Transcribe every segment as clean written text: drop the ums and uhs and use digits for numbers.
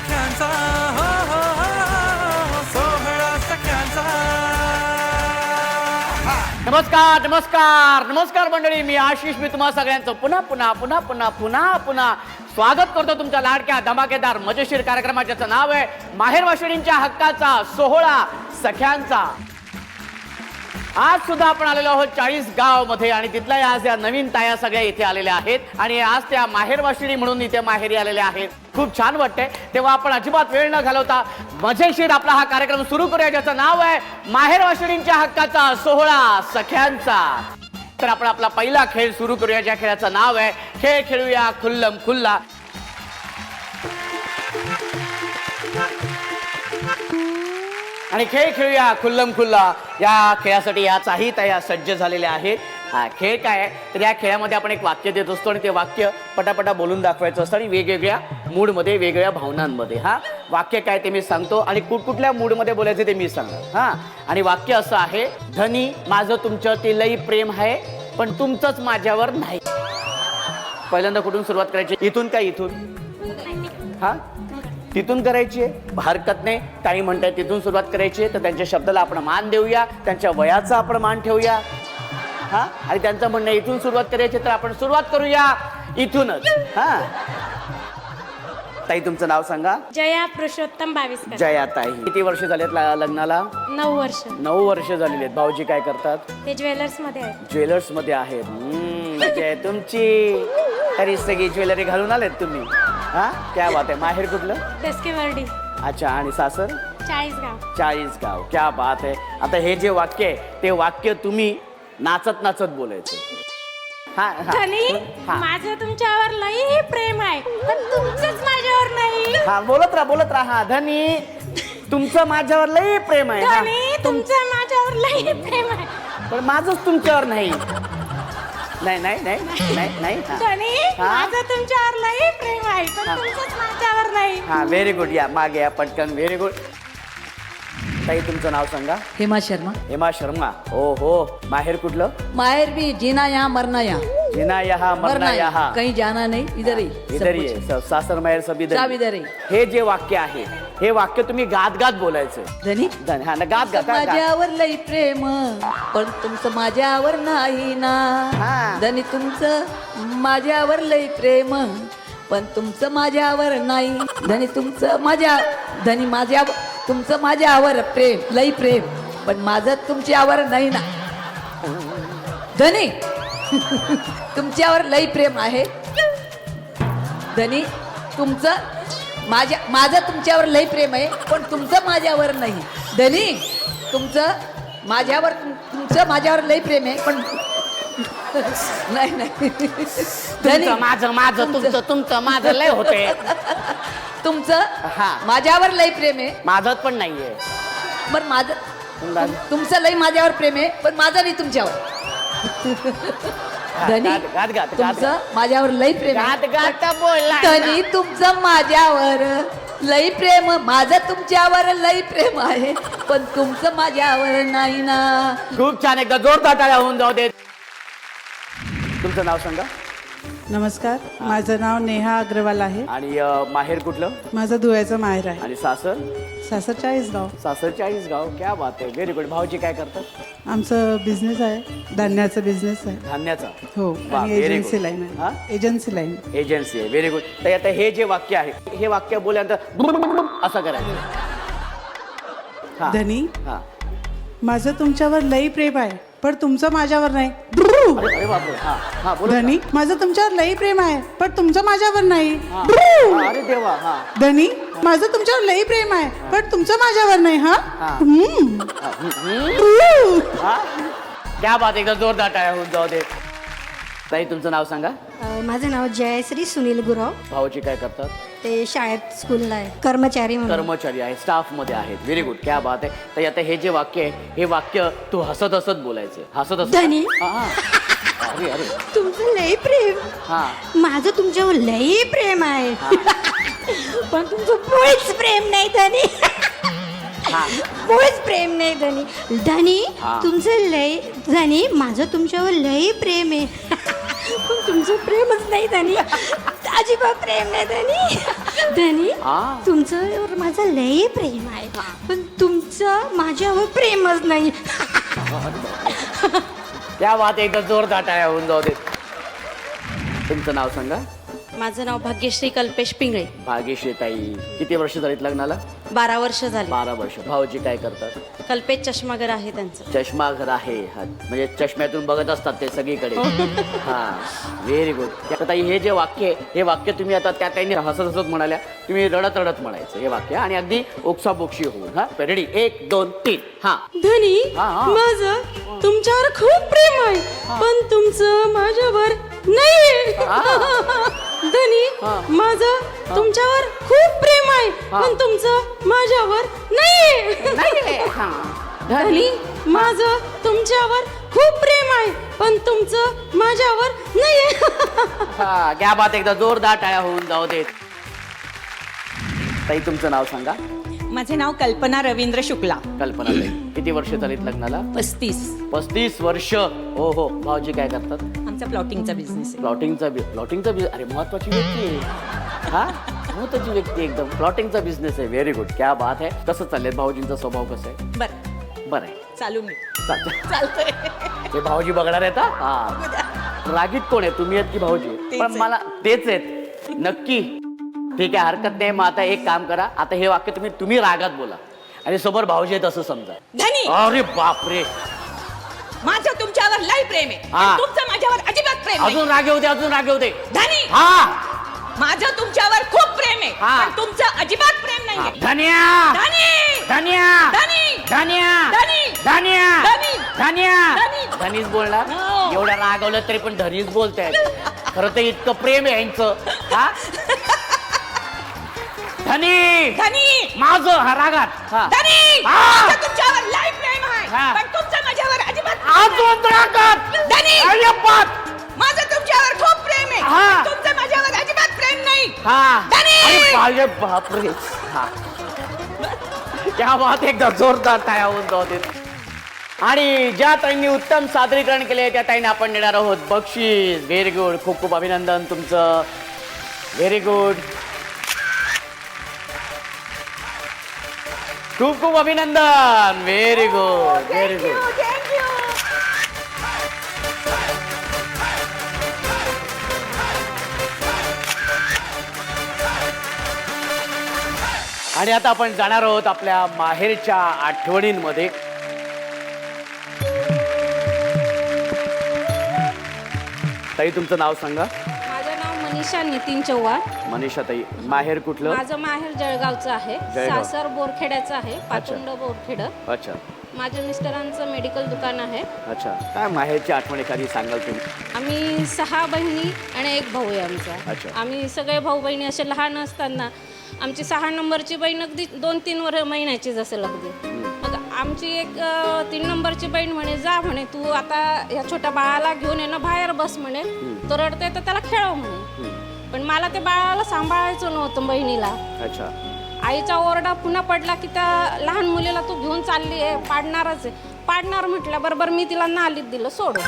सख्यांचा हो हो हो सोहळा सख्यांचा. नमस्कार नमस्कार नमस्कार मंडळी, मी आशिष. मी तुम्हा सगळ्यांचं पुन्हा पुन्हा पुन्हा पुन्हा पुन्हा पुन्हा स्वागत करतो तुमच्या लाडक्या धमाकेदार मजेशीर कार्यक्रमात, ज्याचं नाव आहे माहेर वाशिणींच्या हक्काचा सोहळा सख्यांचा. आज सुद्धा आपण आलेलो आहोत 40 गाव मध्ये आणि तिथल्या आज या नवीन ताया सगळ्या इथे आलेल्या आहेत आणि आज त्या माहेर वाशिणी म्हणून इथे माहेरी आलेल्या आहेत. खूप छान वाटतंय. तेव्हा आपण अजिबात वेळ न घालवता मजेशीर आपला हा कार्यक्रम सुरू करूया, ज्याचं नाव आहे माहेर वाशिणींच्या हक्काचा सोहळा सख्यांचा. तर आपण आपला पहिला खेळ सुरू करूया, ज्या खेळाचं नाव आहे खेळ खेळूया खुल्लम खुल्ला. आणि खेळ खेळूया खुल्लम खुल्ला या खेळासाठी या चाही तया सज्ज झालेल्या आहेत. हा खेळ काय आहे तर या खेळामध्ये आपण एक वाक्य देत असतो आणि ते वाक्य पटापटा बोलून दाखवायचं असतं आणि वेगवेगळ्या मूडमध्ये वेगवेगळ्या भावनांमध्ये. हा वाक्य काय ते मी सांगतो आणि कुठकुठल्या मूडमध्ये बोलायचं ते मी सांगणार. हा आणि वाक्य असं आहे, धनी माझं तुमच्यावरती लई प्रेम आहे पण तुमचंच माझ्यावर नाही. पहिल्यांदा कुठून सुरुवात करायची? इथून काय इथून? हा तिथून करायची आहे, हरकत नाही. काही म्हणताय तिथून सुरुवात करायची आहे तर त्यांच्या शब्दाला आपण मान देऊया, त्यांच्या वयाचा आपण मान ठेवूया. हा आणि त्यांचं म्हणणं इथून सुरुवात करायची तर आपण सुरुवात करूया इथूनच. हा ताई तुमचं नाव सांगा. जया पुरुषोत्तम 22. जया ताई. किती वर्ष झालेत लग्नाला? 9 वर्ष. 9 वर्ष झालेली आहेत. भाऊजी काय करतात? ते ज्वेलर्स मध्ये आहेत. ज्वेलर्स मध्ये आहेत. जय तुमची तरी सगळी ज्वेलरी घालून आलेत तुम्ही. हा क्या बात आहे. माहेर कुठलं? दसकेवर्डी. अच्छा. आणि सासर? 40 गाव. 40 गाव. क्या बात आहे. आता हे जे वाक्य आहे ते वाक्य तुम्ही नाचत नाचत बोलायचं. धनी माझं तुमच्यावर लई प्रेम आहे पण तुमचंच माझ्यावर नाही. हा बोलत राहा. हा धनी तुमचं माझ्यावर लई प्रेम आहे. धनी तुमचं माझ्यावर लई प्रेम आहे पण माझंच तुमच्यावर नाही. नाही नाही नाही नाही नाही. धनी माझं तुमच्यावर लई प्रेम आहे पण तुमचंच माझ्यावर नाही. हा व्हेरी गुड. या मागे या पटकन. Very good. ताई तुमचं नाव सांगा. हेमा शर्मा. हेमा शर्मा. ओ हो. माहेर कुठलं? माहेर भी जीना यहाँ मरना यहाँ. जिना यहाँ मरना यहाँ. कहीं जाना नहीं, इधर ही. इधर ही आहे. सासर माहेर सब इधर. सब इधर ही. हे जे वाक्य आहे हे वाक्य तुम्ही गात गात बोलायचं. धनी हा ना गात गात. माझ्यावर लई प्रेम पण तुमचं माझ्यावर नाही ना. हा. धनी तुमचं माझ्यावर लई प्रेम पण तुमचं माझ्यावर नाही. धनी तुमचं माझ्या तुमचं माझ्यावर प्रेम लई प्रेम पण माझं तुमच्यावर नाही ना. धनी तुमच्यावर लई प्रेम आहे. धनी तुमचं माझं तुमच्यावर लई प्रेम आहे पण तुमचं माझ्यावर नाही. धनी तुमचं माझ्यावर लई प्रेम आहे पण नाही नाही. धनी माझं तुमचं माझं लय होते. तुमचं हा. माझ्यावर लई प्रेम आहे. माझं पण नाहीये. पण माझं तुमचं लई माझ्यावर प्रेम आहे पण माझं नाही तुमच्यावर. धनी गात गात. तुमचं माझ्यावर लई प्रेम आहे. गात गात बोलला. धनी तुमचं माझ्यावर लई प्रेम माझं तुमच्यावर लई प्रेम आहे पण तुमचं माझ्यावर नाही ना. खूप छान. एकदा जोरदार टाळ्या होऊन जाऊ दे. तुमचं नाव सांगा. नमस्कार, माझं नाव नेहा अग्रवाल आहे. आणि माहेर कुठलं? माझं धुळ्याचं माहेर आहे. आणि सासर? सासर 40 गाव. सासर 40 गाव. क्या बात आहे. Very good. भाऊजी काय करतात? आमचं बिझनेस आहे, धान्याचा बिझनेस आहे. धान्याचा. हो. वा, आणि very एजन्सी good. लाईन हा? आहे. Agency line. एजन्सी आहे. Very good. तर आता हे जे वाक्य आहे हे वाक्य बोलल्यानंतर असं करायचं. हा. धनी हा. माझं तुमच्यावर लई प्रेम आहे पण तुमचं माझ्यावर नाही. अरे बापरे. हा हा बोला. धनी माझं तुमच्यावर लई प्रेम आहे पण तुमचं माझ्यावर नाही. हा. अरे देवा. हा. धनी माझं तुमच्यावर लई प्रेम आहे पण तुमचं माझ्यावर नाही. हा हा. हम्म. हा. क्या बात. एकदा जोरदार टाळ्या होऊन जाऊ दे. ताई तुमचं नाव सांगा. माझं नाव जयश्री सुनील गुराव. भाऊजी काय करतात? ते शाळेत स्कूलला आहे, कर्मचारी म्हणून. कर्मचारी आहे, स्टाफ मध्ये आहेत. Very good. क्या बात आहे. तर आता हे जे वाक्य आहे हे वाक्य तू हसत हसत बोलायचं. हसत हसत. धनी. हा. अरे अरे. तुमचं लई प्रेम. हा. माझं तुमच्यावर लई प्रेम आहे पण तुमचं मुळीच प्रेम नाही धनी. मुळीच प्रेम नाही धनी. धनी तुमचं लई. धनी माझं तुमच्यावर लई प्रेम आहे पण तुमचं प्रेमच नाही धनी. अजिबात प्रेम नाही धनी. धनी हा. तुमच्यावर माझं लय प्रेम आहे पण तुमचं माझ्यावर प्रेमच नाही. त्या बात एकदा जोरदार टाळ्या होऊन जाऊ दे. तुमचं नाव सांगा. माझं नाव भाग्यश्री कल्पेश पिंगळे. भाग्यश्री ताई, किती वर्ष झालीत लग्नाला? 12 वर्ष झाली. 12 वर्ष. भाऊजी काय करतात? कल्पेश चष्मागर आहे त्यांचं. चष्मा घर आहे. हा, म्हणजे चष्म्यातून बघत असतात ते सगळीकडे. हा, व्हेरी गुड. ताई, हे जे वाक्य आहे, हे वाक्य तुम्ही आता त्या ताईने हसत हसत म्हणाल्या, तुम्ही रडत रडत म्हणायचं हे वाक्य आणि अगदी ओक्साबोक्षी होऊन. हा, रेडी? 1 2 3. हा. धनी हा, हा. माझं तुमच्यावर खूप प्रेम आहे पण तुमचं माझ्यावर नाही. धनी माझं तुमच्यावर खूप प्रेम आहे पण तुमचं माझ्यावर नाही. धनी माझं तुमच्यावर खूप प्रेम आहे पण तुमचं माझ्यावर नाही. हा, क्या बात. एकदा जोरदार टाळ्या होऊन जाऊ देत. ताई, तुमचं नाव सांगा. माझे नाव कल्पना रवींद्र शुक्ला. कल्पना ताई, किती वर्ष झालीत लग्नाला? 35 वर्ष. हो हो. भाऊजी काय करतात? आमचा प्लॉटिंगचा बिझनेस आहे. प्लॉटिंगचा अरे महत्वाची व्यक्ती आहे. हा, महत्वाची व्यक्ती एकदम. प्लॉटिंगचा बिझनेस आहे. Very good. क्या बात आहे. कसं चाललंय? भाऊजींचा स्वभाव कसा आहे? बरं आहे. चालू मी चालतंय. ते भाऊजी बघणार आहेत. हा, रागीत कोण आहे, तुम्ही आहेत की भाऊजी? पण मला तेच आहेत. नक्की. ठीक आहे, हरकत नाही. मग आता एक काम करा, आता हे वाक्य तुम्ही रागात बोला आणि समोर भाऊजी आहेत असं समजा. धनी अरे बापरे. माझं तुमच्यावर लय प्रेम आहे हा. पण तुमचं माझ्यावर अजिबात प्रेम नाही. अजून राग येऊ दे. धनी हा. माझं तुमच्यावर खूप प्रेम आहे हा. पण तुमचं अजिबात प्रेम नाहीये. धन्या धनी धन्या धनी धन्या धनी धन्या धनी धन्या धनी. धनीच बोलणार. हो. एवढं रागवलं तरी पण धनीच बोलतायत. खरं तर इतकं प्रेम आहे यांचं. हा. धनी धनी माझं. हा, रागात. हा. धनी हा. माझं तुमच्यावर लय प्रेम आहे हा. पण तुमचं माझ्यावर अजिबात प्रेम अजून रागात. धनी अय्यप्पा. माझं तुमच्यावर खूप प्रेम आहे हा. पण तुमचं माझ्यावर अजिबात प्रेम नाही. हा. धनी. अरे बापरे. हा. क्या बात. एकदा जोरदार टाळ्या होऊन जाऊ देत. आणि ज्या ताईंनी उत्तम सादरीकरण केले त्या ताईंना आपण देणार आहोत बक्षीस. Very good. खूप खूप अभिनंदन तुमचं. Very good. खूप खूप अभिनंदन. Very good. Very good. आणि आता आपण जाणार आहोत आपल्या माहेरच्या आठवणींमध्ये. ताई, तुमचं नाव सांगा. माझं नाव मनीषा नितीन चव्हाण. मनीषा ताई, माहेर कुठलं? माझं माहेर जळगावचं आहे. जळगाव. सासर बोरखेड्याचं आहे. पातुंड बोरखेड. अच्छा माझ्या मिस्टरांचं मेडिकल दुकान आहे. अच्छा. काय माहेरची आठवण एखादी सांगाल तुम्ही? आम्ही 6 बहिणी आणि 1 भाऊ आहे आमचा. अच्छा. आम्ही सगळे भाऊ बहिणी असे लहान असताना आमची 6 नंबरची बहीण अगदी 2-3 महिन्याची जसं अगदी. मग आमची एक 3 नंबरची बहीण म्हणे, जा म्हणे तू आता ह्या छोट्या बाळाला घेऊन ये ना बाहेर बस म्हणे, तो रडते तर त्याला खेळव म्हणे. पण मला ते बाळाला सांभाळायचं नव्हतं बहिणीला. अच्छा. आईचा ओरडा पुन्हा पडला की त्या लहान मुलीला तू घेऊन चालली आहे, पाडणारच आहे. पाडणार म्हटल्याबरोबर मी तिला नालीत दिलं सोडून.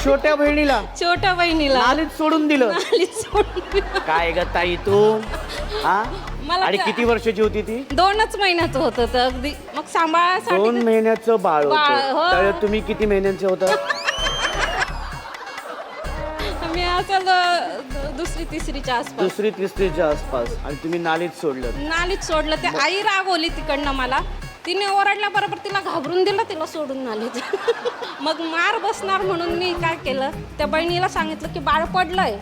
छोट्या बहिणीला छोट्या बहिणीला नालीत सोडून दिलं. नालीत सोडून दिलं. काय ग ताई तू? हा. मला आणि किती वर्षाची होती ती? 2च महिन्याचं होतं तर अगदी. मग 2 सांभाळायसाठी महिन्याचं बाळ बाळ, होतं. हो. तर तुम्ही किती महिन्यांचे होता? मी असं 2री 3रीच्या आसपास 2री 3रीच्या आसपास. आणि तुम्ही नालीत सोडलं. नालीत सोडलं. ते आई रागवली तिकडनं मला. तिने ओरडल्या बरोबर तिला घाबरून दिलं, तिला सोडून नालीत. मग मार बसणार म्हणून मी काय केलं, त्या बहिणीला सांगितलं की बाळ पडलंय.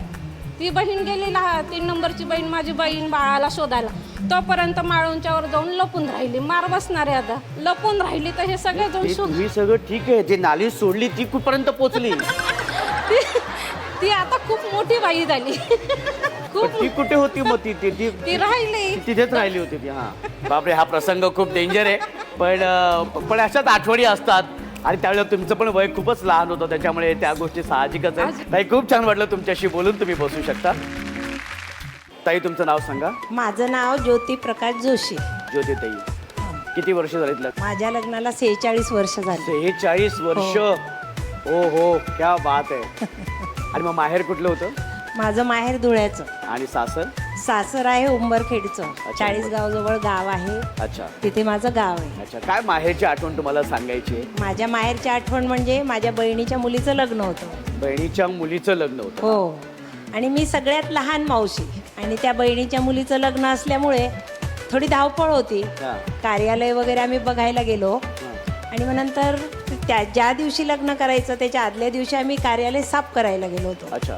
ती बहीण गेली 3 नंबरची बहीण माझी बहीण बाळाला शोधायला. तोपर्यंत माळूंच्यावर जाऊन लपून राहिली. मार बसणार आहे आता. लपून राहिली तर हे सगळे जाऊन शोध. तुम्ही सगळं ठीक आहे. जे नालीत सोडली ती कुठपर्यंत पोहोचली? ती आता खूप मोठी बाई झाली. पण ती कुठे होती मग? ती राहिली तिथेच राहिली होती ती. हा. बापरे, हा प्रसंग खूप डेंजर आहे. पण अशाच आठवणी असतात. आणि त्यावेळेला तुमचं पण वय खूपच लहान होतं, त्याच्यामुळे त्या गोष्टी साहजिकच आहे. ताई, खूप छान वाटलं तुमच्याशी बोलून. तुम्ही बसू शकता. ताई, तुमचं नाव सांगा. माझं नाव ज्योती प्रकाश जोशी. ज्योती ताई, किती वर्ष झालीत? माझ्या लग्नाला 46 वर्ष झाली. 46 वर्ष. हो हो, क्या बात आहे. आणि मग माहेर कुठलं होतं? माझं माहेर धुळ्याचं. आणि सासर? सासर आहे उंबरखेडचं. 40 गावजवळ गाव आहे, अच्छा तिथे माझं गाव आहे. अच्छा. काय माहेरची आठवण तुम्हाला सांगायची आहे? माझ्या माहेरची आठवण म्हणजे माझ्या बहिणीच्या मुलीचं लग्न होतं. बहिणीच्या मुलीचं लग्न होतं. हो, आणि मी सगळ्यात लहान मावशी, आणि त्या बहिणीच्या मुलीचं लग्न असल्यामुळे थोडी धावपळ होती. हा. कार्यालय वगैरे आम्ही बघायला गेलो, आणि मग नंतर ज्या दिवशी लग्न करायचं त्याच्या आदल्या दिवशी आम्ही कार्यालय साफ करायला गेलो होतो. अच्छा.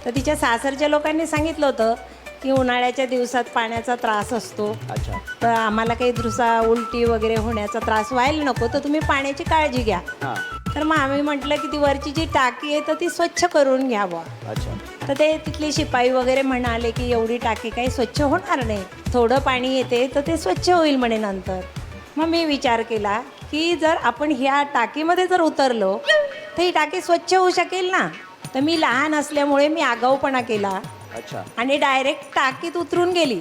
तर तिच्या सासरच्या लोकांनी सांगितलं होतं की उन्हाळ्याच्या दिवसात पाण्याचा त्रास असतो, अच्छा. तर आम्हाला काही दुसरा उलटी वगैरे होण्याचा त्रास व्हायला नको, तर तुम्ही पाण्याची काळजी घ्या. हां. तर मग आम्ही म्हटलं की ती वरची जी टाकी आहे तर ती स्वच्छ करून घ्यावं. अच्छा. तर ते तिथले शिपाई वगैरे म्हणाले की एवढी टाकी काही स्वच्छ होणार नाही, थोडं पाणी येते तर ते स्वच्छ होईल म्हणे नंतर. मग मी विचार केला की जर आपण ह्या टाकीमध्ये जर उतरलो तर ही टाकी स्वच्छ होऊ शकेल ना. तर मी लहान असल्यामुळे मी आगाऊपणा केला अच्छा. आणि डायरेक्ट टाकीत उतरून गेली.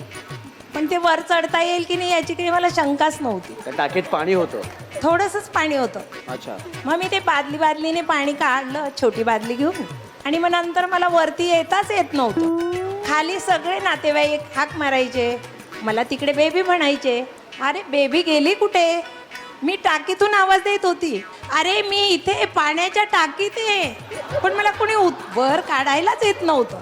पण ते वर चढता येईल की नाही याची काही मला शंकाच नव्हती. त्या टाकीत पाणी होतं? थोडंसंच पाणी होतं. अच्छा. मग मी ते बादलीने पाणी काढलं, छोटी बादली घेऊन, आणि मग नंतर मला वरती येताच येत नव्हतं. खाली सगळे नातेवाईक हाक मारायचे, मला तिकडे बेबी म्हणायचे. अरे बेबी गेली कुठे? मी टाकीतून आवाज देत होती, अरे मी इथे पाण्याच्या टाकीत आहे, पण मला कोणी वर काढायलाच येत नव्हतं.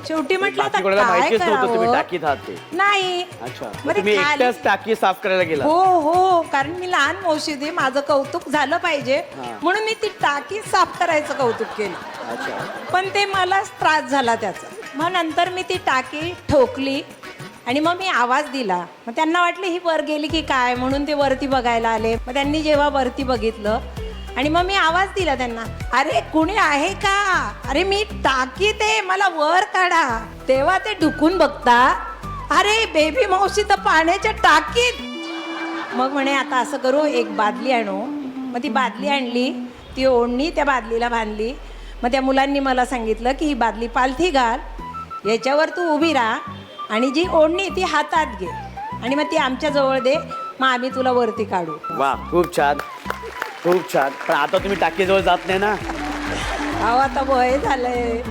शेवटी म्हटलं आता बाकी कोणाला काय माहितीच नव्हतं तुम्ही करावं. टाकीत आहात ते? नाही. अच्छा. मग ते तुम्ही खाली- एकट्याच टाकी साफ करायला गेला? हो हो, कारण मी लहान मावशी होती, माझं कौतुक झालं पाहिजे हा. म्हणून मी ती टाकी साफ करायचं कौतुक केलं. अच्छा. पण ते मलाच त्रास झाला त्याचा. मग नंतर मी ती टाकी ठोकली आणि मग मी आवाज दिला. मग त्यांना वाटलं ही वर गेली की काय, म्हणून ते वरती बघायला आले. मग त्यांनी जेव्हा वरती बघितलं आणि मग मी आवाज दिला त्यांना, अरे कुणी आहे का? अरे मी टाकीत आहे, मला वर काढा. तेव्हा ते ढुकून बघता, अरे बेबी मावशी तर पाण्याच्या टाकीत. मग म्हणे आता असं करू, एक बादली आणू. मग ती बादली आणली, ती ओढणी त्या बादलीला बांधली. मग त्या मुलांनी मला सांगितलं की ही बादली पालथी घाल, याच्यावर तू उभी राहा आणि जी ओढणी ती हातात घे आणि मग ती आमच्या जवळ दे, मग आम्ही तुला वरती काढू. वा, खूप छान, खूप छान. पण आता तुम्ही टाकीजवळ जात नाही ना? अहो आता वय झालंय,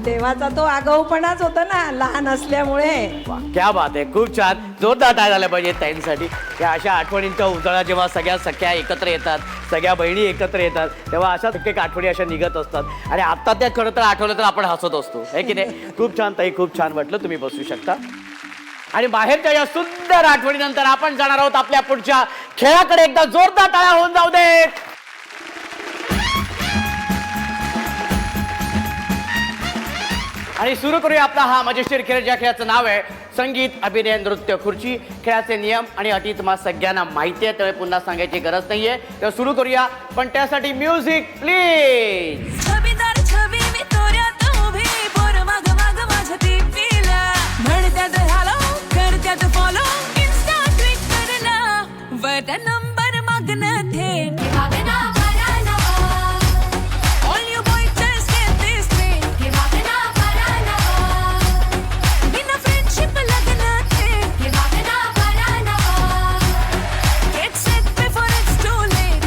तेव्हाचा तो आगाऊपणाच होता ना लहान असल्यामुळे. वा, क्या बात आहे. खूप छान. जोरदार टाळ्या झाल्या पाहिजे ताईंसाठी. या अशा आठवणींच्या उजळा जेव्हा सगळ्या सख्या एकत्र येतात, सगळ्या बहिणी एकत्र येतात, तेव्हा अशा एक आठवणी अशा निघत असतात आणि आता त्या खरं तर आठवलं तर आपण हसत असतो, है की नाही? खूप छान ताई, खूप छान वाटलं. तुम्ही बसू शकता. आणि बाहेरच्या या सुंदर आठवणीनंतर आपण जाणार आहोत आपल्या पुढच्या खेळाकडे. एकदा जोरदार टाळ्या होऊन जाऊ देत. आणि सुरू करूया आपला हा मजेशीर खेळ, ज्या खेळाचं नाव आहे संगीत अभिनय नृत्य खुर्ची. खेळाचे नियम आणि अटी तुम्हाला सगळ्यांना माहिती आहे, त्यामुळे पुन्हा सांगायची गरज नाहीये. तर सुरू करूया, पण त्यासाठी म्युझिक प्लीज. छबीदार छबी मी तोऱ्यात उभी, पोर माग माग माझ्या टीव्हीला म्हणत्यात हॅलो, करत्यात फॉलो, इन्स्टा ट्विटरला वर नंबर मागणं थेट. All you boys just get this straight. बिना friendship लग्न थेट. Get set before it's too late.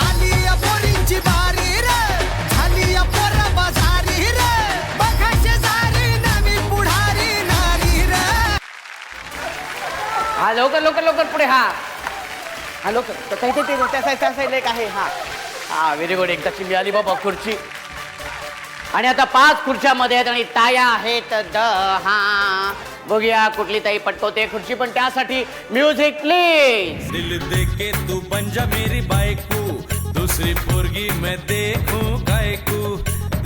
आली या पोरींची बारी रे, झाली या पोरा बाजारी रे, बघायचे सारी नवी पुढारी नारी रे. हा लवकर लवकर लवकर पुढे. हा लवकर. त्या साईडला एक आहे. हा व्हेरी गुड. एकदाची मिळाली बाबा खुर्ची. आणि आता 5 खुर्च्यामध्ये आहेत आणि टाया आहेत 10. बघूया कुठली ताई पटकवते खुर्ची, पण त्यासाठी म्युझिक प्लीज. दिल दे के तू बन जा मेरी बायको, दूसरी पोरगी मैं देखूं कायकू.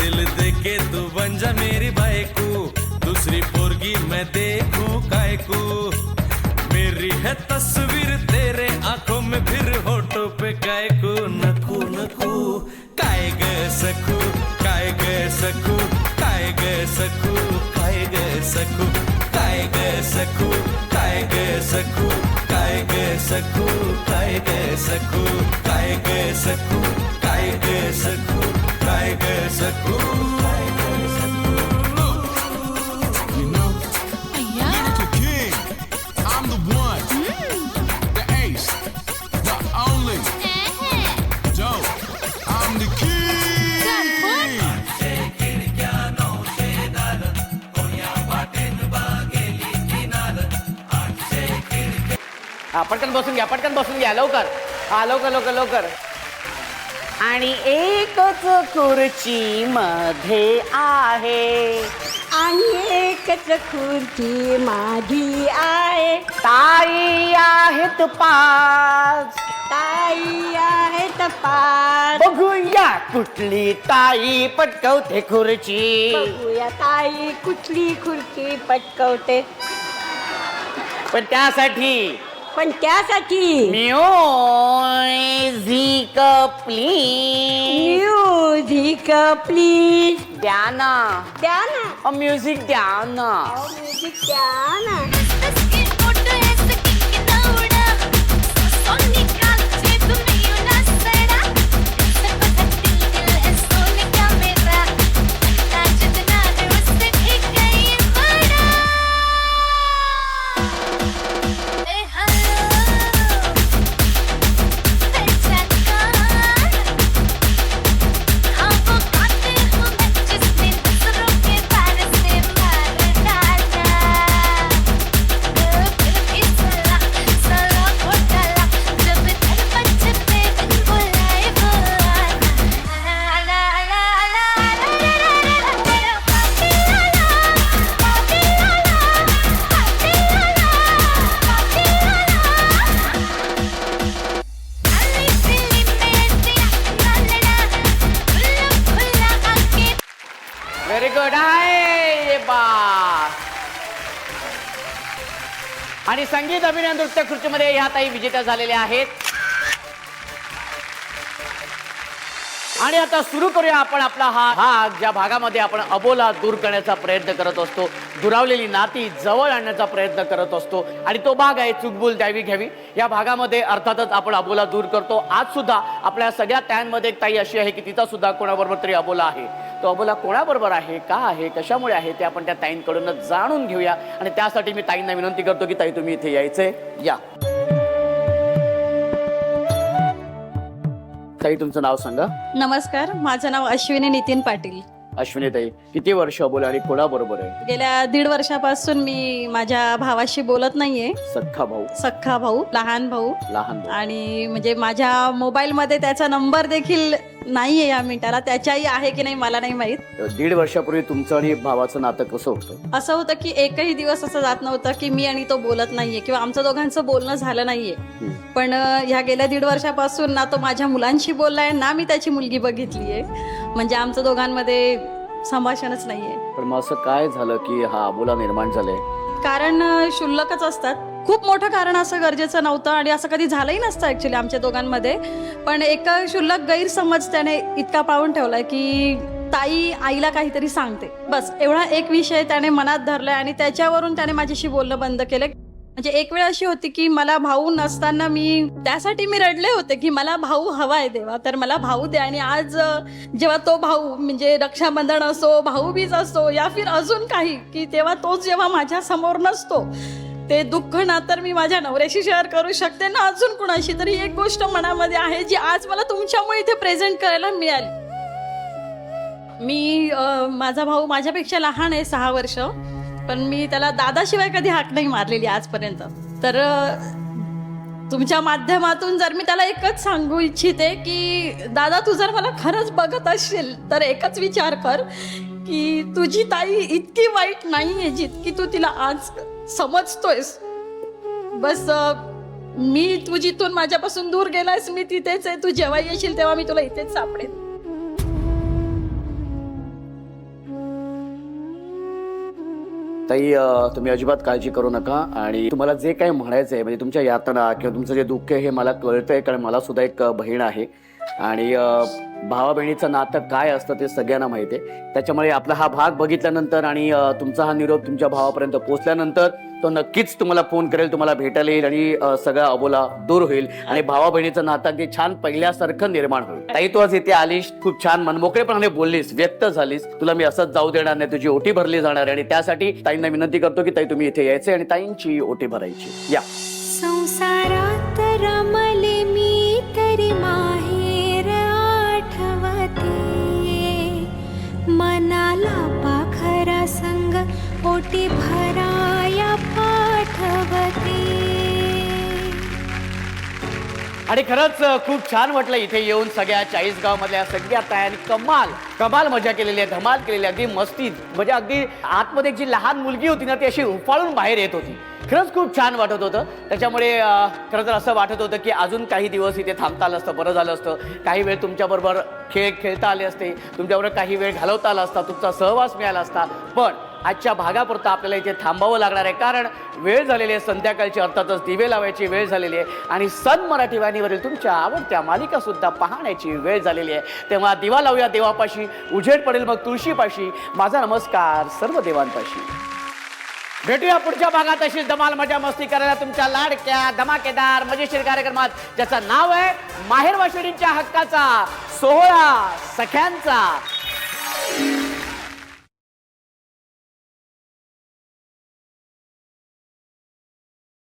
दिल दे के तू बन जा मेरी बायको, दूसरी पोरगी मैं देखूं कायकू. मेरी है तस्वीर तेरे आंखों में, फिर होठों पे कायकू. नकू नकू काय ग सकू, काय ग सकू, काय ग सकू, काय ग सकू, काय ग सकू, काय ग सकू, काय ग सकू, काय ग सकू, काय ग सकू, काय ग सकू, काय ग सकू, काय ग सकू. Lyrical king, I'm the one, the ace, the only, Joe, I'm the king. हा पटकन बसून घ्या लवकर. हा लवकर लवकर लवकर. आणि एकच खुर्ची मध्ये आहे आणि एकच खुर्ची माझी आहे. ताई आहेत 5. ताई आहेत 5. बघूया कुठली ताई पटकवते खुर्ची. बघूया ताई कुठली खुर्ची पटकवते. पण त्यासाठी म्युझिक प्लीज. Music please. द्या ना. द्या ना. म्युझिक द्या ना. म्युझिक द्या ना. व्हेरी गुड आहे बा. आणि संगीत अभिनय नृत्य खुर्चीमध्ये ह्या ताई विजेत्या झालेल्या आहेत. आणि आता सुरू करूया आपण आपला हा भाग, ज्या भागामध्ये आपण अबोला दूर करण्याचा प्रयत्न करत असतो, दुरावलेली नाती जवळ आणण्याचा प्रयत्न करत असतो. आणि तो भाग आहे चुकबुल द्यावी घ्यावी. या भागामध्ये अर्थातच आपण अबोला दूर करतो. आज सुद्धा आपल्या सगळ्या ताईंमध्ये एक ताई अशी आहे की तिचा सुद्धा कोणाबरोबर तरी अबोला आहे. तो अबोला कोणाबरोबर आहे, का आहे, कशामुळे आहे ते आपण त्या ताईंकडून जाणून घेऊया. आणि त्यासाठी मी ताईंना विनंती करतो की ताई तुम्ही इथे यायचंय. या ताई, तुमचं नाव सांगा. नमस्कार, माझं नाव अश्विनी नितीन पाटील. अश्विनी ताई, किती वर्ष अबोला आणि कोणाबरोबर आहे? गेल्या 1.5 वर्षापासून मी माझ्या भावाशी बोलत नाहीये. सख्खा भाऊ? सख्खा भाऊ, लहान भाऊ. लहान भाऊ. आणि म्हणजे माझ्या मोबाईल मध्ये त्याचा नंबर देखील नाहीये या मिनिटाला. त्याच्याही आहे की नाही मला नाही माहित. 1.5 वर्षापूर्वी तुमचं आणि भावाचं नातं कसं होतं? असं होतं की एकही दिवस असं जात नव्हतं की मी आणि तो बोलत नाहीये किंवा आमचं दोघांचं बोलणं झालं नाहीये. पण ह्या गेल्या 1.5 वर्षापासून ना तो माझ्या मुलांशी बोललाय ना मी त्याची मुलगी बघितलीये. म्हणजे आमचं दोघांमध्ये संभाषणच नाहीये. पण मग असं काय झालं की हा अबोला निर्माण झालंय? कारण शुल्लकच असतात. खूप मोठं कारण असं गरजेचं नव्हतं आणि असं कधी झालंही नसतं ऍक्च्युली आमच्या दोघांमध्ये. पण एक शुल्लक गैरसमज त्याने इतका पाळून ठेवलाय की ताई आईला काहीतरी सांगते, बस एवढा एक विषय त्याने मनात धरलाय. आणि त्याच्यावरून त्याने माझ्याशी बोलणं बंद केलं. म्हणजे एक वेळ अशी होती की मला भाऊ नसताना त्यासाठी मी रडले होते की मला भाऊ हवाय देवा, तर मला भाऊ दे. आणि आज जेव्हा तो भाऊ म्हणजे रक्षाबंधन असो, भाऊबीज असो या फिर अजून काही, की तेव्हा तोच जेव्हा माझ्या समोर नसतो, ते दुःख ना तर मी माझ्या नवऱ्याशी शेअर करू शकते ना अजून कुणाशी. तरी एक गोष्ट मनामध्ये आहे जी आज मला तुमच्यामुळे इथे प्रेझेंट करायला मिळाली. माझा भाऊ माझ्यापेक्षा लहान आहे 6 वर्ष, पण मी त्याला दादाशिवाय कधी हाक नाही मारलेली आजपर्यंत. तर तुमच्या माध्यमातून जर मी त्याला एकच सांगू इच्छिते की दादा, तू जर मला खरंच बघत असशील तर एकच विचार कर की तुझी ताई इतकी वाईट नाहीये जितकी तू तिला आज समजतोयस. बस तू जिथून माझ्यापासून दूर गेलायस मी तिथेच आहे. तू जेव्हा येशील तेव्हा मी तुला इथेच सापडेन. ताई, तुम्ही अजिबात काळजी करू नका. आणि तुम्हाला जे काही म्हणायचं आहे, म्हणजे तुमच्या यातना किंवा तुमचं जे दुःख आहे हे मला कळतंय, कारण मला सुद्धा एक बहीण आहे. आणि भावा बहिणीचं नातं काय असतं ते सगळ्यांना माहिती आहे. त्याच्यामुळे आपला हा भाग बघितल्यानंतर आणि तुमचा हा निरोप तुमच्या भावापर्यंत पोहोचल्यानंतर तो नक्कीच तुम्हाला फोन करेल, तुम्हाला भेटायला येईल आणि सगळा अबोला दूर होईल आणि भावा बहिणीचं नातं अगदी छान पहिल्यासारखं निर्माण होईल. ताई, तू आज इथे आलीस, खूप छान मनमोकळेपणाने बोललीस, व्यक्त झालीस. तुला मी असंच जाऊ देणार नाही, तुझी ओटी भरली जाणार आहे. आणि त्यासाठी ताईंना विनंती करतो की ताई तुम्ही इथे यायचे आणि ताईंची ओटी भरायची. या. संसारात रमले मी तरी माहेर आठवते, मनाला पाखरा संग ओटी भराया पाठवते. आणि खरंच खूप छान वाटलं इथे येऊन सगळ्या 40 गावामधल्या सगळ्या तायांनी कमाल मजा केलेली आहे, धमाल केलेली आहे, अगदी मस्ती. म्हणजे अगदी आतमध्ये जी लहान मुलगी होती ना ती अशी उफाळून बाहेर येत होती. खरंच खूप छान वाटत होतं. त्याच्यामुळे खरं तर असं वाटत होतं की अजून काही दिवस इथे थांबता आलं असतं, बरं झालं असतं. काही वेळ तुमच्याबरोबर खेळता आले असते, तुमच्याबरोबर काही वेळ घालवता आला असता, तुमचा सहवास मिळाला असता. पण आजच्या भागापुरता आपल्याला इथे थांबावं लागणार आहे, कारण वेळ झालेली आहे संध्याकाळची, अर्थातच दिवे लावायची वेळ झालेली आहे आणि सन मराठी वाहिनीवरील तुमच्या आवडत्या मालिका सुद्धा पाहण्याची वेळ झालेली आहे. तेव्हा दिवा लावूया देवापाशी, उजेड पडेल मग तुळशीपाशी. माझा नमस्कार सर्व देवांपाशी. भेटूया पुढच्या भागात अशीच धमाल मजा मस्ती करायला तुमच्या लाडक्या धमाकेदार मजेशीर कार्यक्रमात, ज्याचं नाव आहे माहेर वाशिणींच्या हक्काचा सोहळा सख्यांचा.